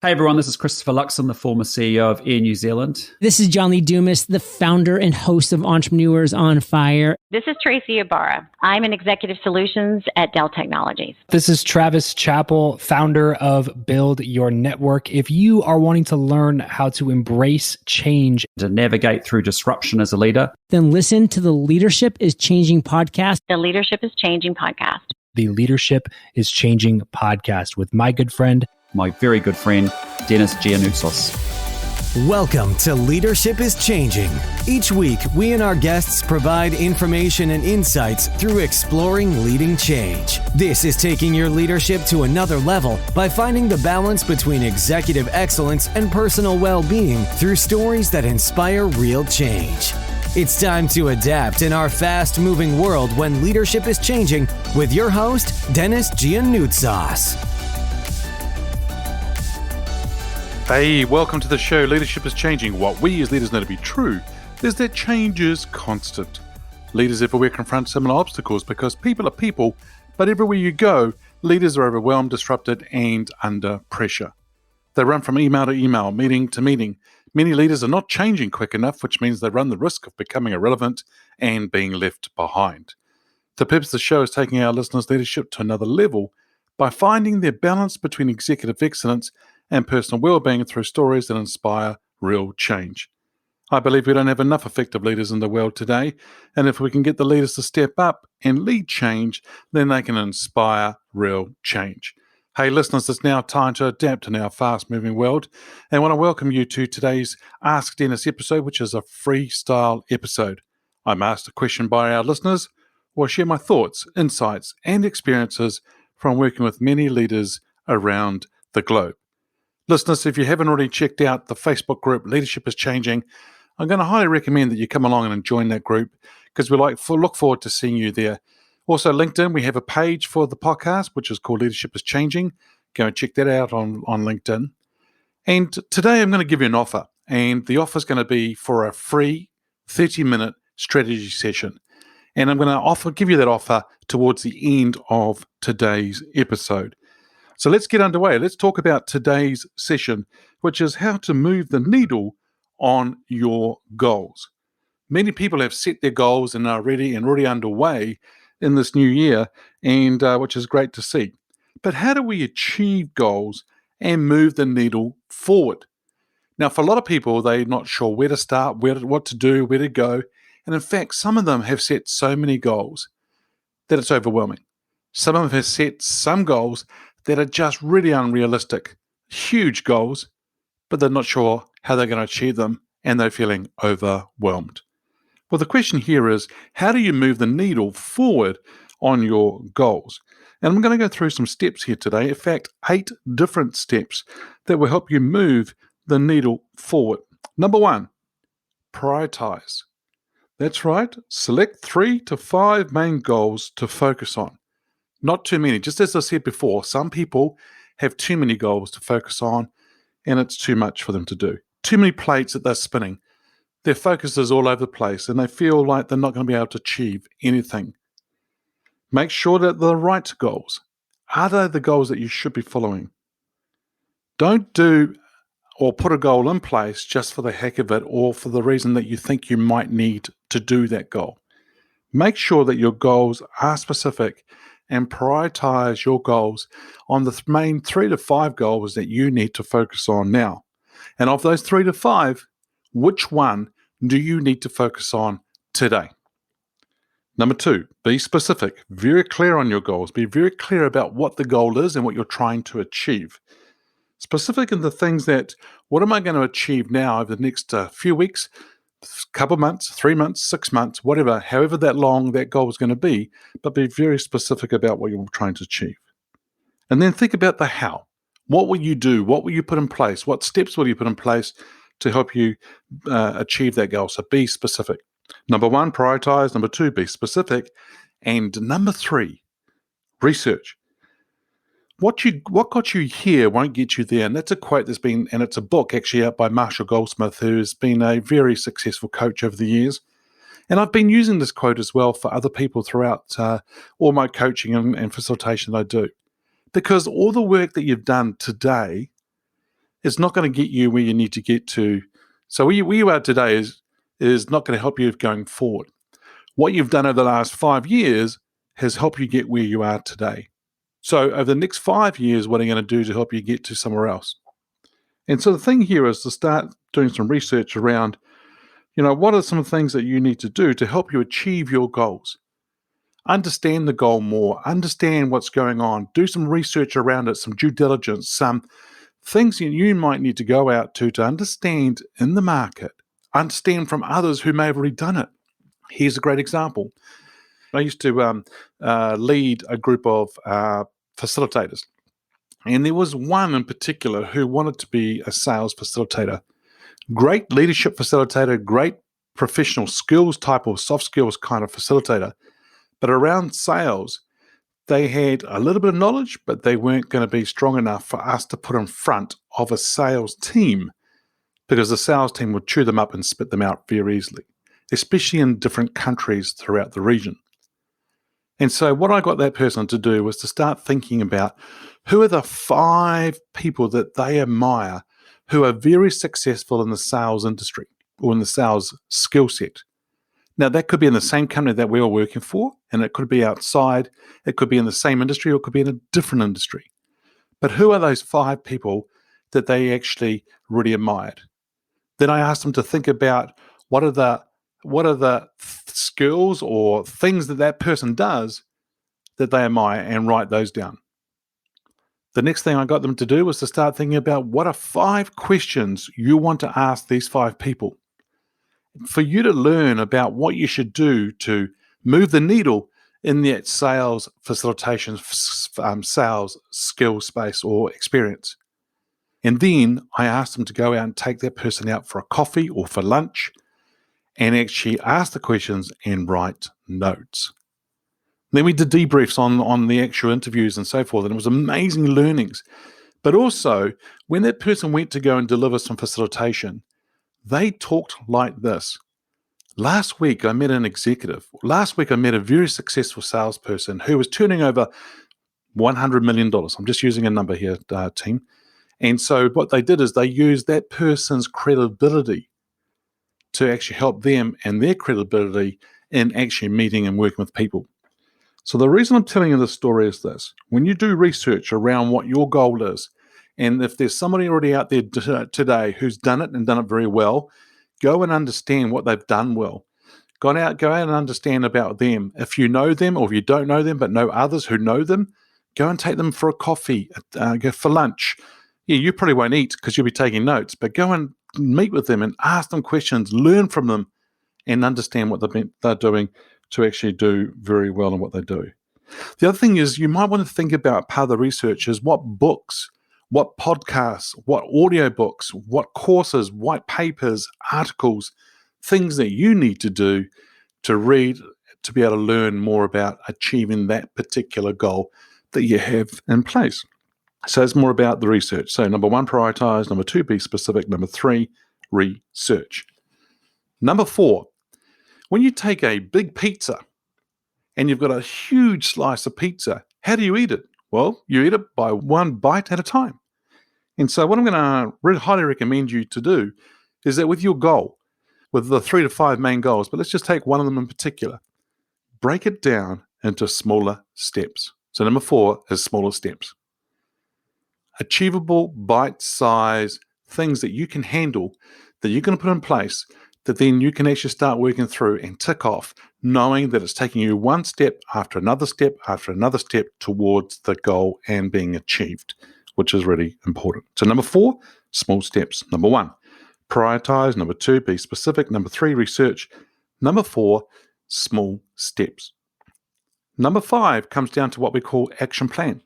Hey everyone, this is Christopher Luxon, the former CEO of Air New Zealand. This is John Lee Dumas, the founder and host of Entrepreneurs on Fire. This is Tracy Ibarra. I'm in Executive Solutions at Dell Technologies. This is Travis Chappell, founder of Build Your Network. If you are wanting to learn how to embrace change, To navigate through disruption as a leader, Then listen to the Leadership is Changing podcast. The Leadership is Changing podcast. the Leadership is Changing podcast with my good friend, my very good friend, Denis Giannoutsos. Welcome to Leadership is Changing. Each week, we and our guests provide information and insights through exploring leading change. This is taking your leadership to another level by finding the balance between executive excellence and personal well-being through stories that inspire real change. It's time to adapt in our fast-moving world when leadership is changing with your host, Denis Giannoutsos. Hey, welcome to the show. Leadership is Changing. What we as leaders know to be true is that change is constant. Leaders everywhere confront similar obstacles because people are people, but everywhere you go, leaders are overwhelmed, disrupted, and under pressure. They run from email to email, meeting to meeting. Many leaders are not changing quick enough, which means they run the risk of becoming irrelevant and being left behind. The purpose of the show is taking our listeners' leadership to another level by finding their balance between executive excellence and personal well-being through stories that inspire real change. I believe we don't have enough effective leaders in the world today, and if we can get the leaders to step up and lead change, then they can inspire real change. Hey listeners, it's now time to adapt in our fast-moving world, and I want to welcome you to today's Ask Denis episode, which is a freestyle episode. I'm asked a question by our listeners, or share my thoughts, insights, and experiences from working with many leaders around the globe. Listeners, if you haven't already checked out the Facebook group, Leadership is Changing, I'm going to highly recommend that you come along and join that group because we look forward to seeing you there. Also, LinkedIn, we have a page for the podcast, which is called Leadership is Changing. Go and check that out on LinkedIn. And today I'm going to give you an offer, and the offer is going to be for a free 30-minute strategy session. And I'm going to give you that offer towards the end of today's episode. So let's get underway. Let's talk about today's session, which is how to move the needle on your goals. Many people have set their goals and are already underway in this new year, and which is great to see. But how do we achieve goals and move the needle forward? Now, for a lot of people, they're not sure where to start, what to do, where to go. And in fact, some of them have set so many goals that it's overwhelming. Some of them have set some goals that are just really unrealistic, huge goals, but they're not sure how they're going to achieve them, and they're feeling overwhelmed. Well, the question here is, how do you move the needle forward on your goals? And I'm going to go through some steps here today, in fact, 8 different steps that will help you move the needle forward. Number 1, prioritize. That's right, select 3 to 5 main goals to focus on. Not too many. Just as I said before, some people have too many goals to focus on, and it's too much for them to do. Too many plates that they're spinning. Their focus is all over the place, and they feel like they're not going to be able to achieve anything. Make sure that they're the right goals. Are they the goals that you should be following? Don't do or put a goal in place just for the heck of it or for the reason that you think you might need to do that goal. Make sure that your goals are specific and prioritize your goals on the main 3 to 5 goals that you need to focus on now. And of those 3 to 5, which one do you need to focus on today? Number 2, be specific. Very clear on your goals. Be very clear about what the goal is and what you're trying to achieve. Specific in the things that, what am I going to achieve now over the next few weeks, couple months, 3 months, 6 months, whatever, however that long that goal is going to be, but be very specific about what you're trying to achieve. And then think about the how. What will you do? What will you put in place? What steps will you put in place to help you achieve that goal? So be specific. Number 1, prioritize. Number 2, be specific. And number 3, research. What got you here won't get you there. And that's a quote that's been, and it's a book actually out by Marshall Goldsmith, who has been a very successful coach over the years. And I've been using this quote as well for other people throughout all my coaching and facilitation that I do. Because all the work that you've done today it's not going to get you where you need to get to. So where you are today is not going to help you going forward. What you've done over the last 5 years has helped you get where you are today. So over the next 5 years, what are you going to do to help you get to somewhere else? And so the thing here is to start doing some research around, what are some things that you need to do to help you achieve your goals? Understand the goal more, understand what's going on, do some research around it, some due diligence, some things that you might need to go out to understand in the market, understand from others who may have already done it. Here's a great example. I used to lead a group of facilitators, and there was one in particular who wanted to be a sales facilitator. Great leadership facilitator, great professional skills type or soft skills kind of facilitator. But around sales, they had a little bit of knowledge, but they weren't going to be strong enough for us to put in front of a sales team, because the sales team would chew them up and spit them out very easily, especially in different countries throughout the region. And so what I got that person to do was to start thinking about who are the 5 people that they admire who are very successful in the sales industry or in the sales skill set. Now, that could be in the same company that we are working for, and it could be outside, it could be in the same industry, or it could be in a different industry. But who are those 5 people that they actually really admired? Then I asked them to think about what are the skills or things that person does that they admire, and write those down. The next thing I got them to do was to start thinking about what are 5 questions you want to ask these 5 people for you to learn about what you should do to move the needle in that sales facilitation, sales skill space or experience. And then I asked them to go out and take that person out for a coffee or for lunch and actually ask the questions and write notes. Then we did debriefs on the actual interviews and so forth, and it was amazing learnings. But also, when that person went to go and deliver some facilitation, they talked like this. Last week, I met an executive. Last week, I met a very successful salesperson who was turning over $100 million. I'm just using a number here, team. And so what they did is they used that person's credibility to actually help them and their credibility in actually meeting and working with people. So the reason I'm telling you this story is this. When you do research around what your goal is, and if there's somebody already out there today who's done it and done it very well, go and understand what they've done well. Go out and understand about them. If you know them or if you don't know them but know others who know them, go and take them for a coffee, go for lunch. Yeah, you probably won't eat because you'll be taking notes, but go and meet with them and ask them questions, learn from them, and understand what they're doing to actually do very well in what they do. The other thing is you might want to think about part of the research is what books, what podcasts, what audiobooks, what courses, white papers, articles, things that you need to do to read to be able to learn more about achieving that particular goal that you have in place. So it's more about the research. So number 1, prioritize. Number 2, be specific. Number 3, research. Number 4, when you take a big pizza and you've got a huge slice of pizza, how do you eat it? Well, you eat it by one bite at a time. And so what I'm going to really highly recommend you to do is that with your goal, with the 3 to 5 main goals, but let's just take one of them in particular, break it down into smaller steps. So number 4 is smaller steps. Achievable, bite-size things that you can handle, that you're going to put in place, that then you can actually start working through and tick off, knowing that it's taking you one step after another step after another step towards the goal and being achieved, which is really important. So number 4, small steps. Number 1, prioritize. Number 2, be specific. Number 3, research. Number 4, small steps. Number 5 comes down to what we call action plan.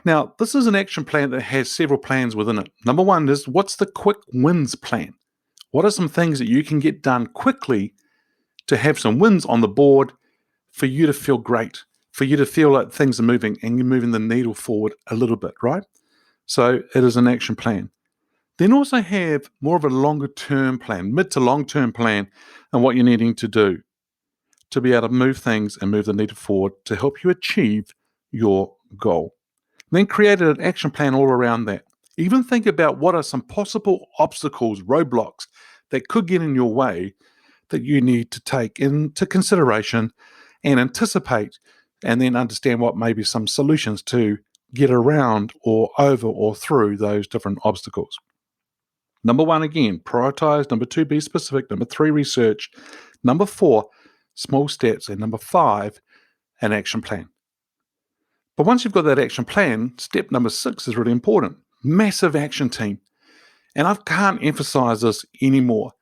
Now, this is an action plan that has several plans within it. Number 1 is, what's the quick wins plan? What are some things that you can get done quickly to have some wins on the board for you to feel great, for you to feel like things are moving and you're moving the needle forward a little bit, right? So it is an action plan. Then also have more of a longer term plan, mid to long term plan, and what you're needing to do to be able to move things and move the needle forward to help you achieve your goal. Then create an action plan all around that. Even think about what are some possible obstacles, roadblocks that could get in your way that you need to take into consideration and anticipate, and then understand what may be some solutions to get around or over or through those different obstacles. Number 1, again, prioritize. Number 2, be specific. Number 3, research. Number 4, small steps. And number 5, an action plan. But once you've got that action plan, step number 6 is really important. Massive action team. And I can't emphasize this anymore.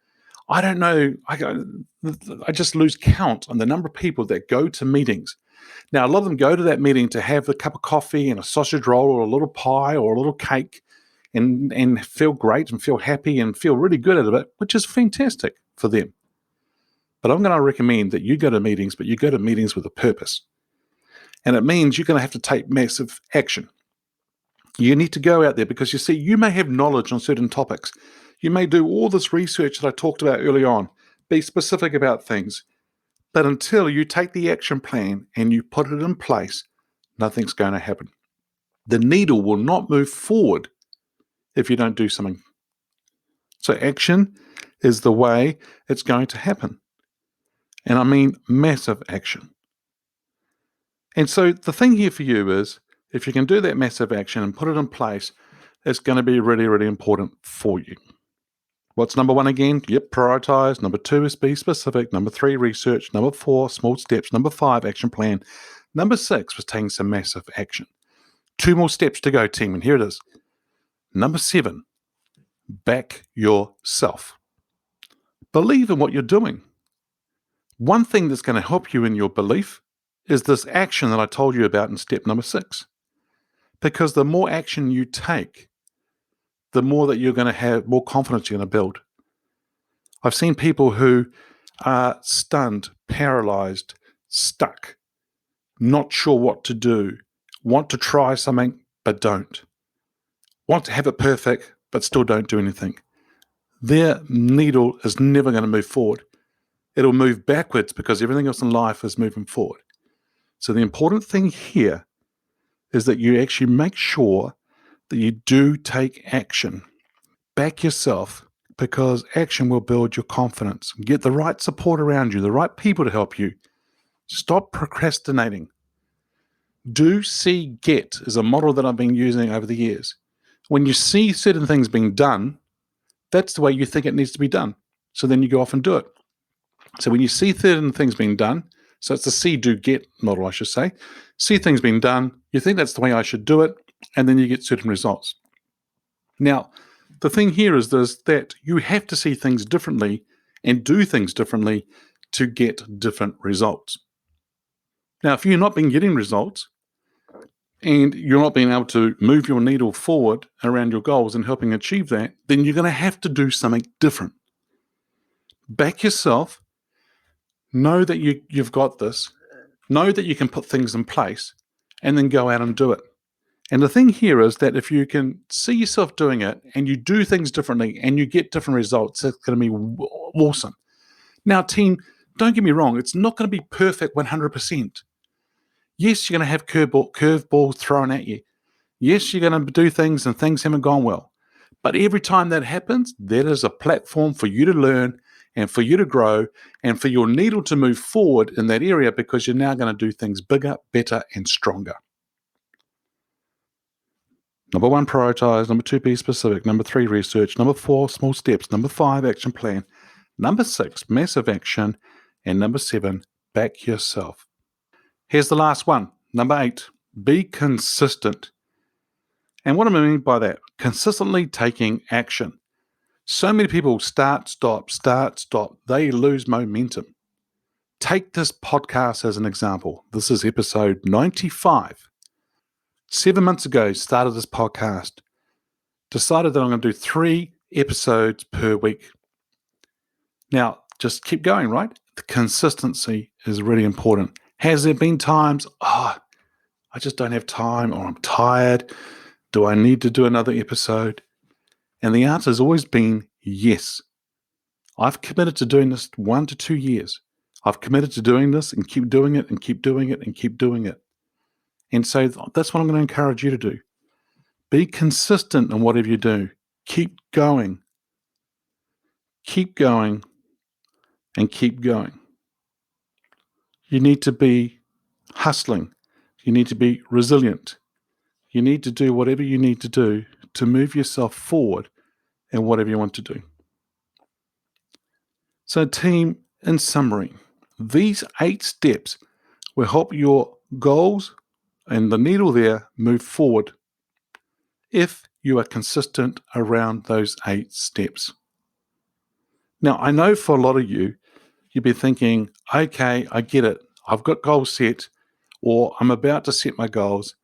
I don't know, I just lose count on the number of people that go to meetings. Now, a lot of them go to that meeting to have a cup of coffee and a sausage roll or a little pie or a little cake and feel great and feel happy and feel really good out of it, which is fantastic for them. But I'm going to recommend that you go to meetings, but you go to meetings with a purpose. And it means you're going to have to take massive action. You need to go out there because, you see, you may have knowledge on certain topics. You may do all this research that I talked about early on, be specific about things. But until you take the action plan and you put it in place, nothing's going to happen. The needle will not move forward if you don't do something. So action is the way it's going to happen. And I mean massive action. And so the thing here for you is, if you can do that massive action and put it in place, it's going to be really, really important for you. What's number 1 again? Yep, prioritize. Number 2 is be specific. Number 3, research. Number 4, small steps. Number 5, action plan. Number 6 was taking some massive action. 2 more steps to go, team, and here it is. Number 7, back yourself. Believe in what you're doing. One thing that's going to help you in your belief is this action that I told you about in step number 6. Because the more action you take, the more that you're going to have, more confidence you're going to build. I've seen people who are stunned, paralyzed, stuck, not sure what to do, want to try something, but don't. Want to have it perfect, but still don't do anything. Their needle is never going to move forward. It'll move backwards because everything else in life is moving forward. So the important thing here is that you actually make sure that you do take action. Back yourself, because action will build your confidence. Get the right support around you, the right people to help you. Stop procrastinating. Do, see, get is a model that I've been using over the years. When you see certain things being done, that's the way you think it needs to be done. So then you go off and do it. So when you see certain things being done, so it's the see, do, get model, I should say. See things being done, you think that's the way I should do it, and then you get certain results. Now, the thing here is this, that you have to see things differently and do things differently to get different results. Now, if you're not been getting results and you're not being able to move your needle forward around your goals and helping achieve that, then you're going to have to do something different. Back yourself. Know that you've got this. Know that you can put things in place and then go out and do it. And the thing here is that if you can see yourself doing it and you do things differently and you get different results, it's going to be awesome. Now, team, don't get me wrong. It's not going to be perfect 100%. Yes, you're going to have curveballs thrown at you. Yes, you're going to do things and things haven't gone well. But every time that happens, there is a platform for you to learn and for you to grow and for your needle to move forward in that area, because you're now going to do things bigger, better, and stronger. Number 1, prioritize. Number 2, be specific. Number 3, research. Number 4, small steps. Number 5, action plan. Number 6, massive action. And number 7, back yourself. Here's the last one. Number 8, be consistent. And what do I mean by that? Consistently taking action. So many people start, stop. They lose momentum. Take this podcast as an example. This is episode 95. 7 months ago, started this podcast. Decided that I'm going to do 3 episodes per week. Now, just keep going, right? The consistency is really important. Has there been times, I just don't have time, or I'm tired? Do I need to do another episode? And the answer has always been yes. I've committed to doing this 1 to 2 years. I've committed to doing this and keep doing it and keep doing it and keep doing it. And so that's what I'm going to encourage you to do. Be consistent in whatever you do. Keep going. Keep going and keep going. You need to be hustling. You need to be resilient. You need to do whatever you need to do to move yourself forward in whatever you want to do. So, team, in summary, these 8 steps will help your goals and the needle there move forward if you are consistent around those 8 steps. Now, I know for a lot of you, you've been thinking, okay, I get it. I've got goals set, or I'm about to set my goals.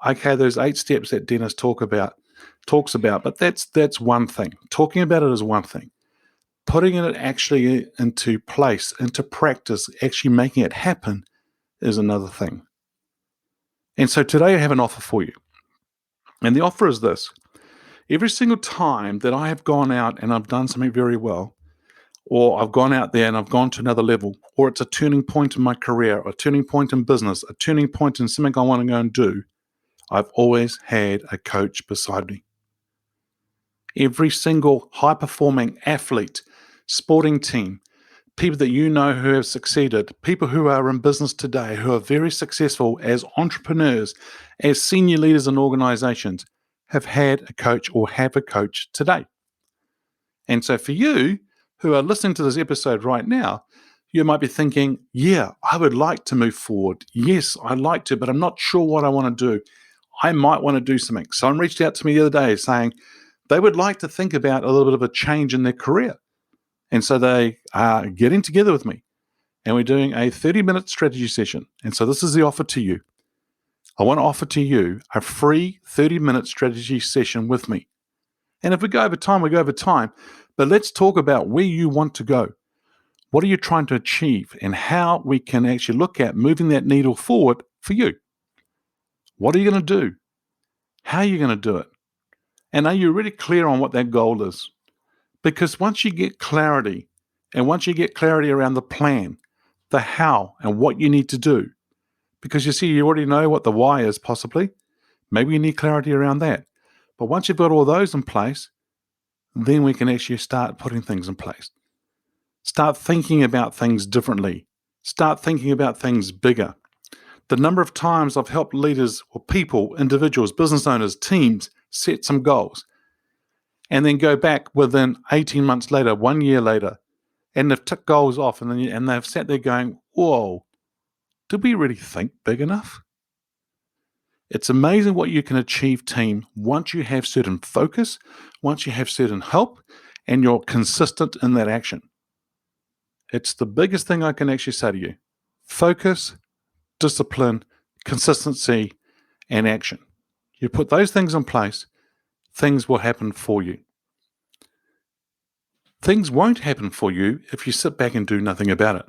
Okay, those 8 steps that Denis talks about, but that's one thing. Talking about it is one thing. Putting it actually into place, into practice, actually making it happen is another thing. And so today I have an offer for you. And the offer is this. Every single time that I have gone out and I've done something very well, or I've gone out there and I've gone to another level, or it's a turning point in my career, or a turning point in business, a turning point in something I want to go and do, I've always had a coach beside me. Every single high-performing athlete, sporting team, people that you know who have succeeded, people who are in business today, who are very successful as entrepreneurs, as senior leaders in organizations, have had a coach or have a coach today. And so for you who are listening to this episode right now, you might be thinking, yeah, I would like to move forward. Yes, I'd like to, but I'm not sure what I want to do. I might want to do something. Someone reached out to me the other day saying they would like to think about a little bit of a change in their career. And so they are getting together with me and we're doing a 30-minute strategy session. And so this is the offer to you. I want to offer to you a free 30-minute strategy session with me. And if we go over time, we go over time. But let's talk about where you want to go. What are you trying to achieve and how we can actually look at moving that needle forward for you. What are you going to do? How are you going to do it? And are you really clear on what that goal is? Because once you get clarity, and once you get clarity around the plan, the how, and what you need to do, because you see, you already know what the why is possibly. Maybe you need clarity around that. But once you've got all those in place, then we can actually start putting things in place. Start thinking about things differently. Start thinking about things bigger. The number of times I've helped leaders or people, individuals, business owners, teams set some goals and then go back within 18 months later, 1 year later, and they've ticked goals off and they've sat there going, whoa, did we really think big enough? It's amazing what you can achieve, team, once you have certain focus, once you have certain help, and you're consistent in that action. It's the biggest thing I can actually say to you. Focus, discipline, consistency, and action. You put those things in place, things will happen for you. Things won't happen for you if you sit back and do nothing about it.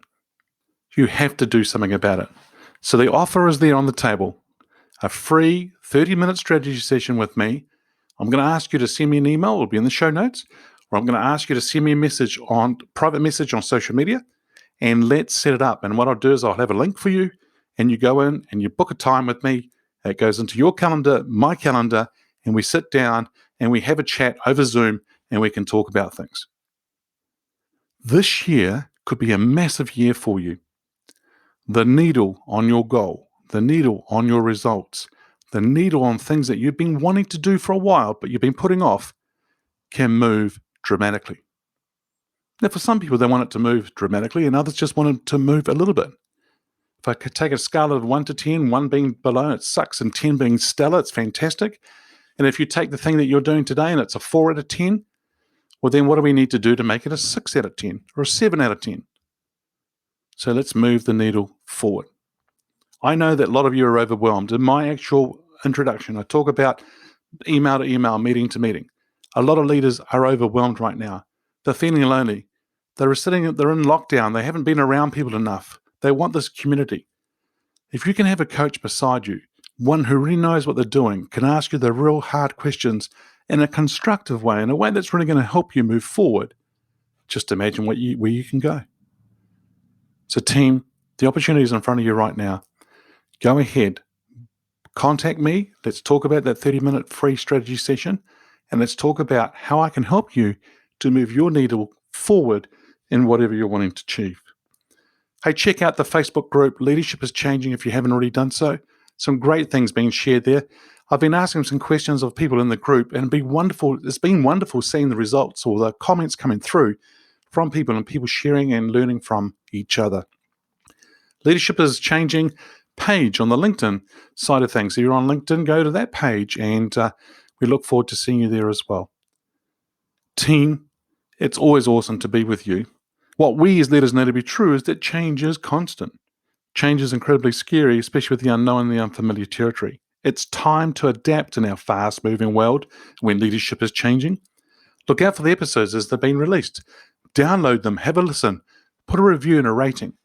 You have to do something about it. So the offer is there on the table. A free 30-minute strategy session with me. I'm going to ask you to send me an email. It'll be in the show notes. Or I'm going to ask you to send me a private message on social media, and let's set it up. And what I'll do is I'll have a link for you, and you go in and you book a time with me. It goes into your calendar, my calendar, and we sit down and we have a chat over Zoom and we can talk about things. This year could be a massive year for you. The needle on your goal, the needle on your results, the needle on things that you've been wanting to do for a while but you've been putting off can move dramatically. Now, for some people, they want it to move dramatically, and others just want it to move a little bit. If I could take a scale of 1 to 10, 1 being below, it sucks, and 10 being stellar, it's fantastic. And if you take the thing that you're doing today and it's a 4 out of 10, well, then what do we need to do to make it a 6 out of 10 or a 7 out of 10? So let's move the needle forward. I know that a lot of you are overwhelmed. In my actual introduction, I talk about email to email, meeting to meeting. A lot of leaders are overwhelmed right now. They're feeling lonely. They're in lockdown. They haven't been around people enough. They want this community. If you can have a coach beside you, one who really knows what they're doing, can ask you the real hard questions in a constructive way, in a way that's really going to help you move forward, just imagine where you can go. So team, the opportunity is in front of you right now. Go ahead, contact me. Let's talk about that 30-minute free strategy session, and let's talk about how I can help you to move your needle forward in whatever you're wanting to achieve. Hey, check out the Facebook group, Leadership is Changing, if you haven't already done so. Some great things being shared there. I've been asking some questions of people in the group, and it's been wonderful seeing the results or the comments coming through from people and people sharing and learning from each other. Leadership is Changing page on the LinkedIn side of things. If you're on LinkedIn, go to that page, and we look forward to seeing you there as well. Team, it's always awesome to be with you. What we as leaders know to be true is that change is constant. Change is incredibly scary, especially with the unknown and the unfamiliar territory. It's time to adapt in our fast-moving world when leadership is changing. Look out for the episodes as they've been released. Download them, have a listen, put a review and a rating.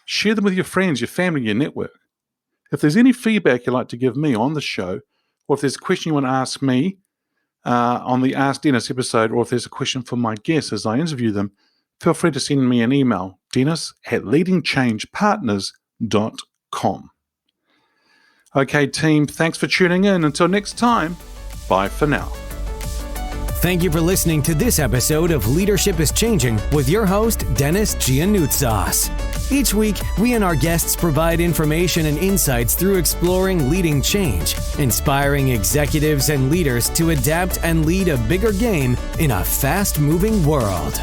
Share them with your friends, your family, your network. If there's any feedback you'd like to give me on the show, or if there's a question you want to ask me on the Ask Denis episode, or if there's a question for my guests as I interview them, feel free to send me an email, dennis@leadingchangepartners.com. Okay, team, thanks for tuning in. Until next time, bye for now. Thank you for listening to this episode of Leadership is Changing with your host, Denis Giannoutsas. Each week, we and our guests provide information and insights through exploring leading change, inspiring executives and leaders to adapt and lead a bigger game in a fast-moving world.